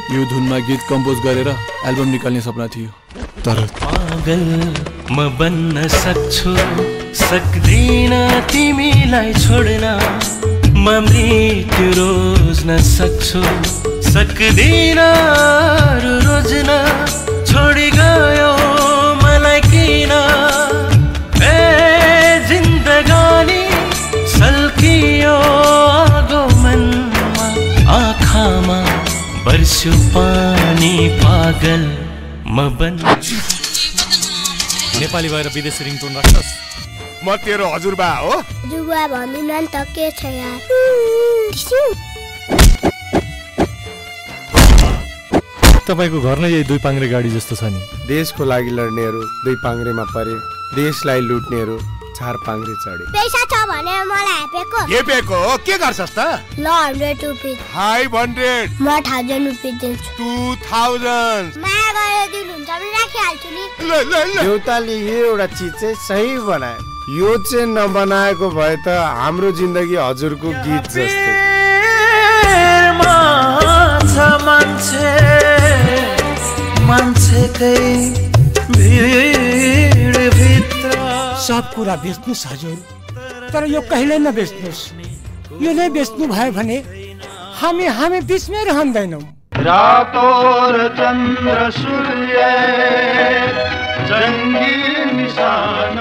यो धुनमा गीत कम्पोज गरेर एल्बम निकाल्ने सपना थियो तर पागल म बन्न सक्छु सक्दिन तिमीलाई छोड्न म मृत्यु रोज्न सक्छु सक्दिन रोज्न छोडी गयो मलाई किन ए जिन्दगानी सल्कियो आगो मनमा आँखामा बर्स्यो पानी पागल म बन्न नेपाली भएर विदेशी रिङटोन राख्छस् म तेरो हजुरबा हो हजुरबा भन्दिन नि त के छ यार तपाईको घर नै यही दुई पाङ्ग्रे गाडी जस्तो छ नि देशको लागि लड्नेहरू दुई पाङ्ग्रेमा परे देशलाई लुट्नेहरू चार पाङ्ग्रे चढे पैसा छ भने मलाई हेपेको के गर्छस् त ल 100 रुपैयाँ 500 म 1000 रुपैयाँ दिन्छु 2000 माया गरेर दिनुहुन्छ भने राखिहाल्छु नि देउताले यो एउटा चिज चाहिँ सही बनायो यो चाहिँ नबनाएको भए त हाम्रो जिन्दगी हजुरको गीत जस्तै मान्छेकै भिड भित्र सब कुरा बेच्नुस् हजुर तर यो कहिले नबेच्नुस् यो नै बेच्नु भयो भने हामी बिचमै रहँदैनौँ रातो र चन्द्र सूर्य जङ्गी निशान